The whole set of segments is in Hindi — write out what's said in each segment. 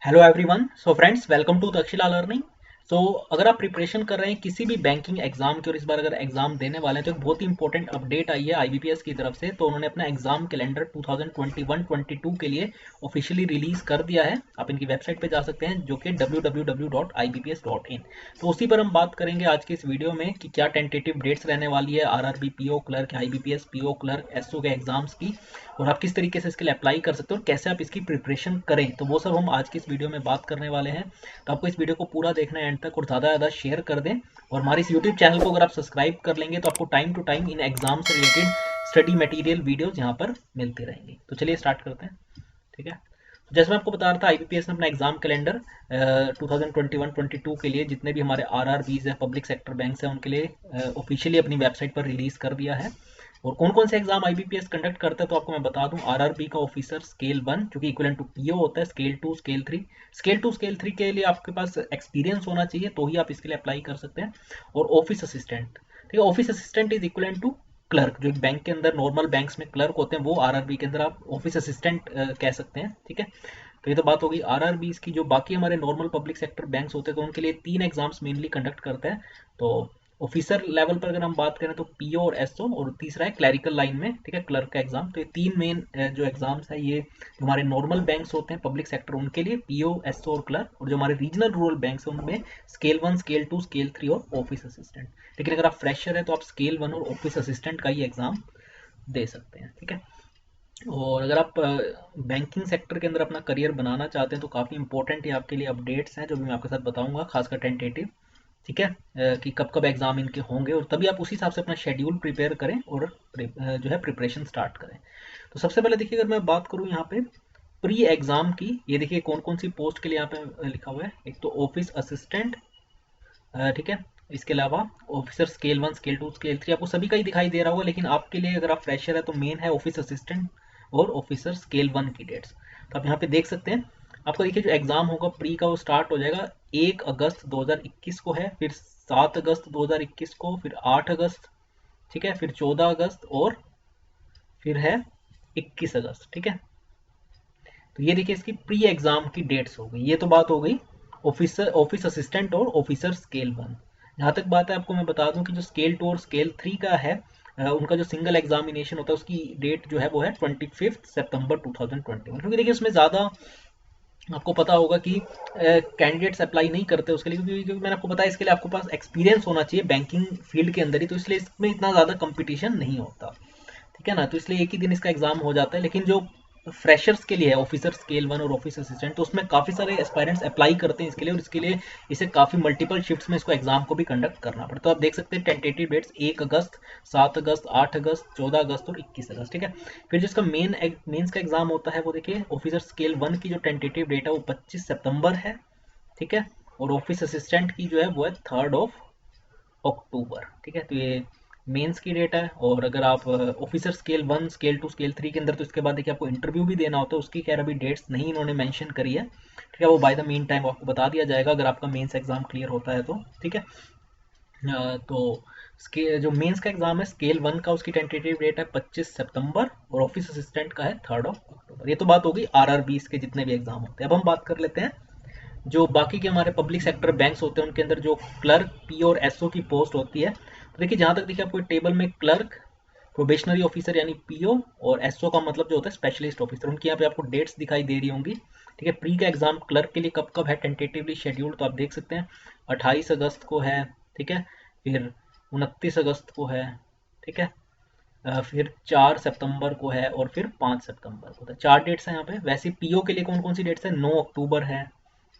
Hello everyone. So friends, welcome to Takshashila learning. सो अगर आप प्रिपरेशन कर रहे हैं किसी भी बैंकिंग एग्जाम की और इस बार अगर एग्जाम देने वाले हैं तो एक बहुत ही इंपॉर्टेंट अपडेट आई है आईबीपीएस की तरफ से। तो उन्होंने अपना एग्जाम कैलेंडर 2021-22 के लिए ऑफिशियली रिलीज कर दिया है। आप इनकी वेबसाइट पे जा सकते हैं जो कि www.ibps.in। तो उसी पर हम बात करेंगे आज की इस वीडियो में कि क्या टेंटेटिव डेट्स रहने वाली है RRB PO clerk, IBPS PO clerk, SO के एग्जाम्स की, और आप किस तरीके से इसके लिए अप्लाई कर सकते हो और कैसे आप इसकी प्रिपरेशन करें। तो वो सब हम आज की इस वीडियो में बात करने वाले हैं। तो आपको इस वीडियो को पूरा देखना है एंड तक और ज़्यादा से ज़्यादा शेयर कर दें। और हमारे इस यूट्यूब चैनल को अगर आप सब्सक्राइब कर लेंगे तो आपको टाइम टू टाइम इन एग्जाम से रिलेटेड स्टडी मटेरियल वीडियोज़ यहाँ पर मिलती रहेंगी। तो चलिए स्टार्ट करते हैं। ठीक है, तो जैसे मैं आपको बता रहा था, आईबीपीएस ने अपना एग्जाम कैलेंडर 2021-22 के लिए जितने भी हमारे आरआरबीज है, पब्लिक सेक्टर बैंक्स हैं, उनके लिए ऑफिशियली अपनी वेबसाइट पर रिलीज कर दिया है। और कौन कौन से एग्जाम आईबीपीएस कंडक्ट करता है तो आपको मैं बता दूं। आरआरबी का ऑफिसर स्केल 1 जो कि इक्विवेलेंट टू पीओ होता है, स्केल 2, स्केल 3। स्केल 2 स्केल 3 के लिए आपके पास एक्सपीरियंस होना चाहिए तो ही आप इसके लिए अप्लाई कर सकते हैं। और ऑफिस असिस्टेंट, ठीक है, office assistant is equivalent to clerk. जो एक बैंक के अंदर नॉर्मल बैंक्स में क्लर्क होते हैं वो आरआरबी के अंदर आप ऑफिस असिस्टेंट कह सकते हैं। ठीक है, तो ये तो बात होगी आरआरबीज की। जो बाकी हमारे नॉर्मल पब्लिक सेक्टर बैंक्स होते हैं तो उनके लिए 3 एग्जाम्स मेनली कंडक्ट करते हैं। तो ऑफिसर लेवल पर अगर हम बात करें तो पीओ और एसओ, और तीसरा है क्लैरिकल लाइन में, ठीक है, क्लर्क का एग्जाम। तो ये 3 मेन जो एग्जाम्स है ये जो हमारे नॉर्मल बैंक्स होते हैं पब्लिक सेक्टर उनके लिए पीओ, एसओ और क्लर्क, और जो हमारे रीजनल रूरल बैंक्स हैं उनमें स्केल 1, स्केल 2, स्केल 3 और ऑफिस असिस्टेंट। लेकिन अगर आप फ्रेशर है तो आप स्केल 1 और ऑफिस असिस्टेंट का ही एग्जाम दे सकते हैं। ठीक है, और अगर आप बैंकिंग सेक्टर के अंदर अपना करियर बनाना चाहते हैं तो काफ़ी इंपॉर्टेंट ये आपके लिए अपडेट्स हैं जो भी मैं आपके साथ बताऊंगा, खासकर टेंटेटिव। ठीक है, कि कब कब एग्जाम इनके होंगे और तभी आप उसी हिसाब से अपना शेड्यूल प्रिपेयर करें और जो है प्रिपरेशन स्टार्ट करें। तो सबसे पहले देखिए, अगर मैं बात करूं यहाँ पे प्री एग्जाम की, ये देखिए कौन कौन सी पोस्ट के लिए यहाँ पे लिखा हुआ है। एक तो ऑफिस असिस्टेंट, ठीक है, इसके अलावा ऑफिसर स्केल 1, स्केल 2, स्केल 3 आपको सभी का ही दिखाई दे रहा होगा, लेकिन आपके लिए अगर आप फ्रेशर है तो मेन है ऑफिस असिस्टेंट और ऑफिसर स्केल 1 की डेट्स। तो आप यहाँ पे देख सकते हैं। आपका देखिए जो एग्जाम होगा प्री का वो स्टार्ट हो जाएगा 1 अगस्त 2021 को है, फिर 7 अगस्त 2021 को, फिर 8 अगस्त, ठीक है, फिर 14 अगस्त और फिर है 21 अगस्त। ठीक है, तो ये देखिए इसकी प्री एग्जाम की डेट्स हो गई। ये तो बात हो गई ऑफिसर, ऑफिस असिस्टेंट और ऑफिसर स्केल 1। जहाँ तक बात है आपको मैं बता दूं कि जो स्केल 2 और स्केल 3 का है उनका जो सिंगल एग्जामिनेशन होता है उसकी डेट जो है वो है 25 सितंबर 2021। क्योंकि देखिए उसमें ज़्यादा आपको पता होगा कि कैंडिडेट्स अप्लाई नहीं करते उसके लिए, क्योंकि मैंने आपको बताया इसके लिए आपको पास एक्सपीरियंस होना चाहिए बैंकिंग फील्ड के अंदर ही, तो इसलिए इसमें इतना ज़्यादा कंपटीशन नहीं होता। ठीक है ना, तो इसलिए एक ही दिन इसका एग्जाम हो जाता है। लेकिन जो फ्रेशर्स के लिए है ऑफिसर स्केल 1 और ऑफिस असिस्टेंट, तो उसमें काफ़ी सारे एस्पायरेंट्स अप्लाई करते हैं इसके लिए, और इसके लिए इसे काफ़ी मल्टीपल शिफ्ट्स में इसको एग्जाम को भी कंडक्ट करना पड़ता है। तो आप देख सकते हैं टेंटेटिव डेट्स 1 अगस्त, 7 अगस्त, 8 अगस्त, 14 अगस्त और 21 अगस्त। ठीक है, फिर जिसका मेंस का एग्जाम होता है वो देखिए ऑफिसर स्केल 1 की जो टेंटेटिव डेट है वो 25 सितंबर है। ठीक है, और ऑफिस असिस्टेंट की जो है वो है 3 अक्टूबर। ठीक है, तो ये मेंस की डेट है। और अगर आप ऑफिसर स्केल 1, स्केल 2, स्केल 3 के अंदर, तो इसके बाद देखिए आपको इंटरव्यू भी देना होता है। उसकी खैर अभी डेट्स नहीं इन्होंने मेंशन करी है। ठीक है, वो बाय द मीन टाइम आपको बता दिया जाएगा अगर आपका मेंस एग्जाम क्लियर होता है तो। ठीक है, तो जो मेंस का एग्जाम है स्केल 1 का, उसकी टेंटेटिव डेट है 25 सितंबर और ऑफिस असिस्टेंट का है 3 अक्टूबर। ये तो बात होगी आरआरबीस के जितने भी एग्जाम होते हैं। अब हम बात कर लेते हैं जो बाकी के हमारे पब्लिक सेक्टर बैंक्स होते हैं उनके अंदर जो क्लर्क, पी और एसओ की पोस्ट होती है। तो देखिए जहां तक देखिए आपको टेबल में क्लर्क, प्रोबेशनरी ऑफिसर यानी पीओ, और एसओ का मतलब जो होता है स्पेशलिस्ट ऑफिसर, उनकी यहाँ पे आपको डेट्स दिखाई दे रही होंगी। ठीक है, प्री का एग्जाम क्लर्क के लिए कब कब है टेंटेटिवली शेड्यूल्ड, तो आप देख सकते हैं 28 अगस्त को है। ठीक है, फिर 29 अगस्त को है। ठीक है, फिर 4 सितंबर को है और फिर 5 सितंबर को है। 4 डेट्स हैं यहाँ पे। वैसे पीओ के लिए कौन कौन सी डेट्स है, 9 अक्टूबर है।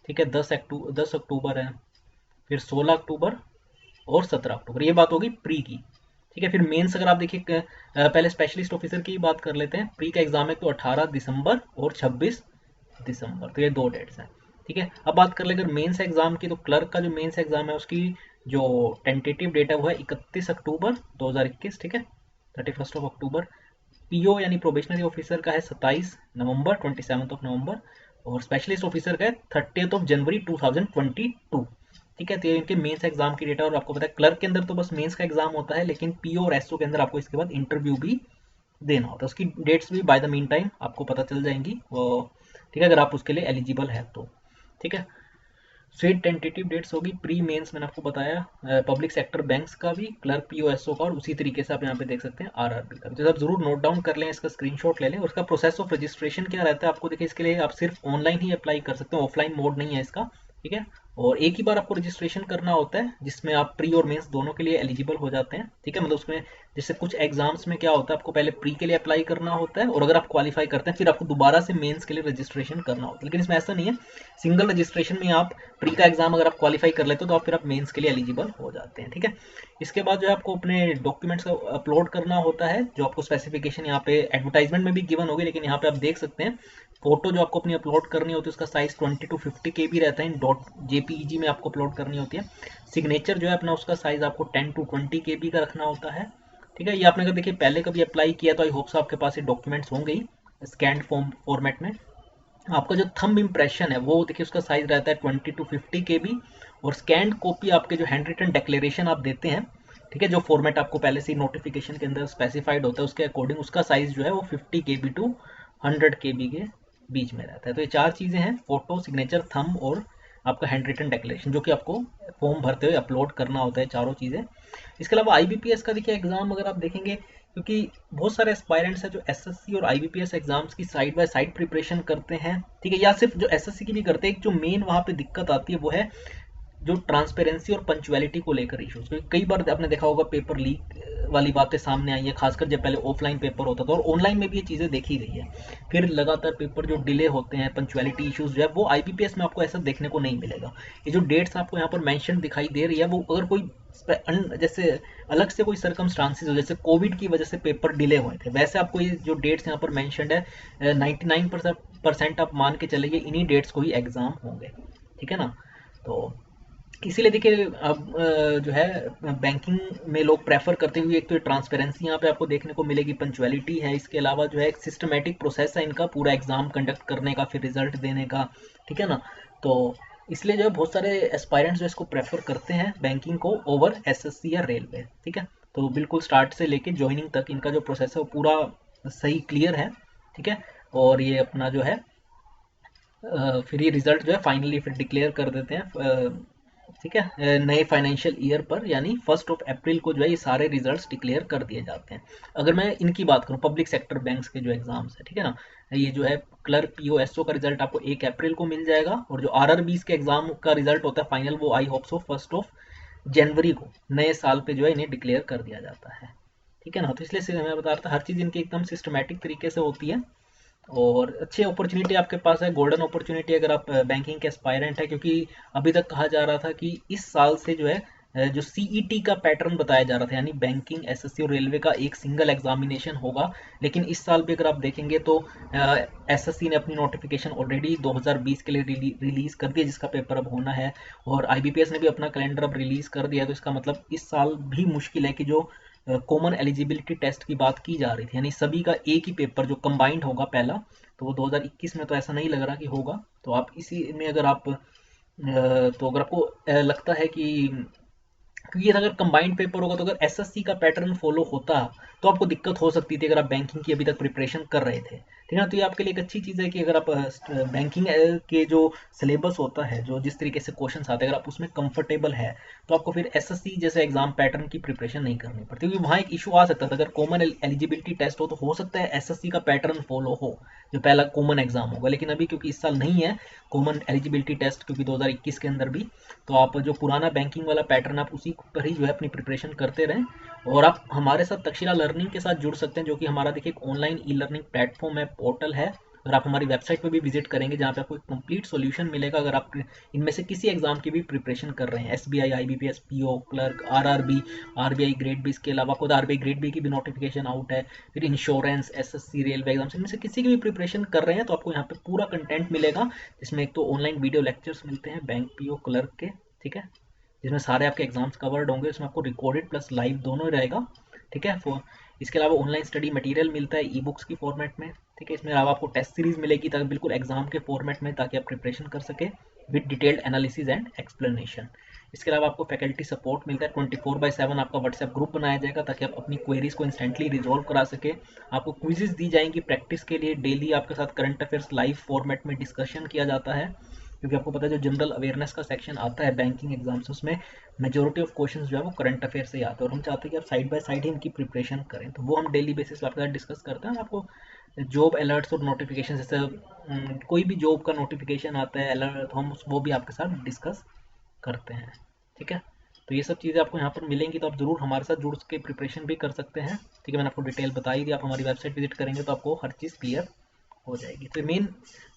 ठीक है, 10 अक्टूबर है, फिर 16 अक्टूबर और 17 अक्टूबर। ये बात होगी प्री की। ठीक है, फिर मेंस अगर आप देखिए पहले स्पेशलिस्ट ऑफिसर की बात कर लेते हैं। प्री का एग्जाम है तो 18 दिसंबर और 26 दिसंबर, तो ये 2 डेट्स हैं। ठीक है, अब बात कर ले अगर मेंस एग्जाम की, तो क्लर्क का जो मेंस एग्जाम है उसकी जो टेंटेटिव डेट है वो है 31 अक्टूबर 2021। ठीक है, 31 अक्टूबर। पीओ यानी प्रोबेशनरी ऑफिसर का है 27 नवंबर, 27 नवंबर। और स्पेशलिस्ट ऑफिसर का है 30 जनवरी 2022। ठीक है, तो ये इनके मेंस एग्जाम की डेटा। और आपको पता है क्लर्क के अंदर तो बस मेंस का एग्जाम होता है, लेकिन पीओ और एसओ के अंदर आपको इसके बाद इंटरव्यू भी देना होता है। उसकी डेट्स भी बाय द मीन टाइम आपको पता चल जाएंगी वो। ठीक है, अगर आप उसके लिए एलिजिबल है तो। ठीक है। स्वीट टेंटेटिव डेट्स होगी प्री मेंस, मैंने आपको बताया पब्लिक सेक्टर बैंक्स का भी, क्लर्क पीओएसओ का, और उसी तरीके से आप यहाँ पे देख सकते हैं आरआरबी का। तो आप जरूर नोट डाउन कर लें, इसका स्क्रीनशॉट ले लें। उसका प्रोसेस ऑफ रजिस्ट्रेशन क्या रहता है आपको देखिए, इसके लिए आप सिर्फ ऑनलाइन ही अप्लाई कर सकते हैं, ऑफलाइन मोड नहीं है इसका, ठीक है। और एक ही बार आपको रजिस्ट्रेशन करना होता है जिसमें आप प्री और मेंस दोनों के लिए एलिजिबल हो जाते हैं, ठीक है। मतलब उसमें जैसे कुछ एग्जाम्स में क्या होता है, आपको पहले प्री के लिए अप्लाई करना होता है, और अगर आप क्वालिफाई करते हैं फिर आपको दोबारा से मेंस के लिए रजिस्ट्रेशन करना होता है। लेकिन इसमें ऐसा नहीं है, सिंगल रजिस्ट्रेशन में आप प्री का एग्जाम अगर आप क्वालिफाई कर लेते हो तो आप फिर आप मेंस के लिए एलिजिबल हो जाते हैं, ठीक है। इसके बाद जो है आपको अपने डॉक्यूमेंट्स को अपलोड करना होता है, जो आपको स्पेसिफिकेशन यहाँ पे एडवर्टाइजमेंट में भी गिवन होगी, लेकिन यहाँ पे आप देख सकते हैं फोटो जो आपको अपनी अपलोड करनी होती है उसका साइज 20 to 50 KB रहता है, इन .jpeg में आपको अपलोड करनी होती है। सिग्नेचर जो है अपना उसका साइज आपको 10 to 20 KB का रखना होता है, ठीक है। ये आपने अगर देखिए पहले कभी अप्लाई किया तो आई होप सो आपके पास ये डॉक्यूमेंट्स होंगे ही स्कैंड फॉर्मेट में। आपका जो थंब इम्प्रेशन है वो देखिए उसका साइज रहता है 20 to 50 KB, और स्कैंड कॉपी आपके जो हैंड रिटन डिक्लेरेशन आप देते हैं, ठीक है, जो फॉर्मेट आपको पहले से नोटिफिकेशन के अंदर स्पेसिफाइड होता है उसके अकॉर्डिंग उसका साइज जो है वो 50 KB to 100 KB के बीच में रहता है। तो ये चार चीज़ें हैं, फोटो, सिग्नेचर, थंब और आपका हैंड रिटन डिक्लेरेशन, जो कि आपको फॉर्म भरते हुए अपलोड करना होता है, चारों चीज़ें। इसके अलावा आईबीपीएस का देखिए एग्जाम अगर आप देखेंगे, क्योंकि बहुत सारे एस्पायरेंट्स हैं जो एसएससी और आईबीपीएस एग्जाम्स की साइड बाय साइड प्रिपरेशन करते हैं, ठीक है, या सिर्फ जो एसएससी की भी करते हैं, एक जो मेन वहाँ पे दिक्कत आती है वो है जो ट्रांसपेरेंसी और पंचुअलिटी को लेकर इश्यूज। क्योंकि कई बार आपने देखा होगा पेपर लीक वाली बातें सामने आई है, खासकर जब पहले ऑफलाइन पेपर होता था, और ऑनलाइन में भी ये चीज़ें देखी गई है। फिर लगातार पेपर जो डिले होते हैं, पंचुअलिटी इश्यूज जो है वो आईबीपीएस में आपको ऐसा देखने को नहीं मिलेगा। ये जो डेट्स आपको यहाँ पर मेंशन दिखाई दे रही है वो अगर कोई जैसे अलग से कोई सर्कमस्टांसिस हो, जैसे कोविड की वजह से पेपर डिले हुए थे, वैसे आपको ये जो डेट्स यहाँ पर मेंशन्ड है 99% आप मान के चलिए इन्हीं डेट्स को ही एग्जाम होंगे, ठीक है ना। तो इसीलिए देखिए अब जो है बैंकिंग में लोग प्रेफर करते हुए, एक तो ट्रांसपेरेंसी यहाँ पे आपको देखने को मिलेगी, पंचुअलिटी है, इसके अलावा जो है एक सिस्टमेटिक प्रोसेस है इनका पूरा एग्जाम कंडक्ट करने का, फिर रिजल्ट देने का, ठीक है ना। तो इसलिए जो है बहुत सारे एस्पायरेंट्स जो इसको प्रेफर करते हैं बैंकिंग को ओवर एसएससी या रेलवे, ठीक है। तो बिल्कुल स्टार्ट से लेके ज्वाइनिंग तक इनका जो प्रोसेस है वो पूरा सही क्लियर है, ठीक है। और ये अपना जो है फिर ये रिजल्ट जो है फाइनली फिर डिक्लेयर कर देते हैं, ठीक है, नए फाइनेंशियल ईयर पर, यानी 1 अप्रैल को जो है ये सारे रिजल्ट्स डिक्लेयर कर दिए जाते हैं। अगर मैं इनकी बात करूं पब्लिक सेक्टर बैंक्स के जो एग्जाम्स है, ठीक है ना, ये जो है क्लर्क पीओएसओ का रिजल्ट आपको 1 अप्रैल को मिल जाएगा, और जो आरआरबी के एग्जाम का रिजल्ट होता है फाइनल वो आई होप सो 1 जनवरी को नए साल पे जो है इन्हें डिक्लेयर कर दिया जाता है, ठीक है ना। तो इसलिए मैं बता रहा था हर चीज़ इनकी एकदम सिस्टमेटिक तरीके से होती है, और अच्छी अपॉर्चुनिटी आपके पास है, गोल्डन अपॉर्चुनिटी अगर आप बैंकिंग के एस्पायरेंट है। क्योंकि अभी तक कहा जा रहा था कि इस साल से जो है जो सीईटी का पैटर्न बताया जा रहा था, यानी बैंकिंग, एसएससी और रेलवे का एक सिंगल एग्जामिनेशन होगा, लेकिन इस साल भी अगर आप देखेंगे तो एसएससी ने अपनी नोटिफिकेशन ऑलरेडी 2020 के लिए रिलीज कर दिया जिसका पेपर अब होना है, और आईबीपीएस ने भी अपना कैलेंडर अब रिलीज कर दिया। तो इसका मतलब इस साल भी मुश्किल है कि जो कॉमन एलिजिबिलिटी टेस्ट की बात की जा रही थी, यानी सभी का एक ही पेपर जो कंबाइंड होगा पहला, तो वो 2021 में तो ऐसा नहीं लग रहा कि होगा। तो आप इसी में अगर आप तो अगर आपको लगता है कि क्योंकि अगर कंबाइंड पेपर होगा तो अगर एसएससी का पैटर्न फॉलो होता तो आपको दिक्कत हो सकती थी अगर आप बैंकिंग की अभी तक प्रिपरेशन कर रहे थे, ठीक है ना। तो ये आपके लिए एक अच्छी चीज़ है कि अगर आप बैंकिंग के जो सिलेबस होता है, जो जिस तरीके से क्वेश्चंस आते हैं, अगर आप उसमें कंफर्टेबल है तो आपको फिर एसएससी जैसे एग्जाम पैटर्न की प्रिपरेशन नहीं करनी पड़ती। क्योंकि वहाँ एक इशू आ सकता था, अगर कॉमन एलिजिबिलिटी टेस्ट हो सकता है एसएससी का पैटर्न फॉलो हो जो पहला कॉमन एग्जाम होगा, लेकिन अभी क्योंकि इस साल नहीं है कॉमन एलिजिबिलिटी टेस्ट, क्योंकि 2021 के अंदर भी, तो आप जो पुराना बैंकिंग वाला पैटर्न आप उसी पर ही जो है अपनी प्रिपरेशन करते रहें। और आप हमारे साथ तक्षशिला लर्निंग के साथ जुड़ सकते हैं, जो कि हमारा देखिए एक ऑनलाइन ई लर्निंग प्लेटफॉर्म है, पोर्टल है। अगर आप हमारी वेबसाइट पर भी विजिट करेंगे जहाँ पे आपको एक कंप्लीट सॉल्यूशन मिलेगा, अगर आप इनमें से किसी एग्जाम की भी प्रिपरेशन कर रहे हैं, SBI, IBPS, PO, clerk, RRB, RBI grade B, इसके अलावा खुद आरबीआई ग्रेड बी की भी नोटिफिकेशन आउट है, फिर इंश्योरेंस, एसएससी, रेलवे एग्जाम, इनमें से किसी की भी प्रिपरेशन कर रहे हैं तो आपको यहाँ पे पूरा कंटेंट मिलेगा, जिसमें एक तो ऑनलाइन वीडियो लेक्चर्स मिलते हैं बैंक, पीओ, क्लर्क के, ठीक है, जिसमें सारे आपके एग्जाम्स कवर्ड होंगे, इसमें आपको रिकॉर्डेड प्लस लाइव दोनों ही रहेगा, ठीक है। इसके अलावा ऑनलाइन स्टडी मटेरियल मिलता है ई बुक्स की फॉर्मेट में, ठीक है। इसमें अलावा आपको टेस्ट सीरीज मिलेगी ताकि बिल्कुल एग्जाम के फॉर्मेट में, ताकि आप प्रिपरेशन कर सके with detailed analysis and explanation. इसके अलावा आपको फैकल्टी सपोर्ट मिलता है, 24/7 आपका व्हाट्सएप ग्रुप बनाया जाएगा ताकि आप अपनी क्वेरीज को इंस्टेंटली रिजॉल्व करा सके। आपको क्विजेज दी जाएंगी प्रैक्टिस के लिए, डेली आपके साथ करंट अफेयर्स लाइव फॉर्मेट में डिस्कशन किया जाता है, क्योंकि आपको पता है जो जनरल अवेयरनेस का सेक्शन आता है बैंकिंग एग्जाम से, उसमें मेजोरिटी ऑफ क्वेश्चंस जो है वो करंट अफेयर से ही आते हैं, और हम चाहते हैं कि आप साइड बाय साइड ही इनकी प्रिपरेशन करें। तो वो हम डेली बेसिस पर आपके साथ डिस्कस करते हैं। आपको जॉब अलर्ट्स और नोटिफिकेशन, जैसे कोई भी जॉब का नोटिफिकेशन आता है अलर्ट, तो हम वो भी आपके साथ डिस्कस करते हैं। ठीक है, तो ये सब चीज़ें आपको यहाँ पर मिलेंगी, तो आप ज़रूर हमारे साथ जुड़ के प्रिपरेशन भी कर सकते हैं। ठीक है, मैंने आपको डिटेल बताई दी, आप हमारी वेबसाइट विजिट करेंगे तो आपको हर चीज़ क्लियर हो जाएगी। तो मेन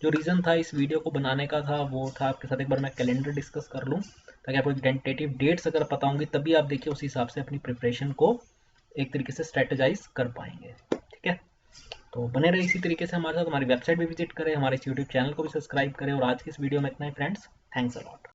जो रीज़न था इस वीडियो को बनाने का था वो था आपके साथ एक बार मैं कैलेंडर डिस्कस कर लूँ, ताकि आपको एक टेंटेटिव डेट्स अगर पता होंगी तभी आप देखिए उस हिसाब से अपनी प्रिपरेशन को एक तरीके से स्ट्रेटेजाइज कर पाएंगे। ठीक है, तो बने रहे इसी तरीके से हमारे साथ, हमारी वेबसाइट भी विजिट करें, हमारे इस यूट्यूब चैनल को भी सब्सक्राइब करें। और आज की इस वीडियो में इतना ही फ्रेंड्स, थैंक्स अ लॉट।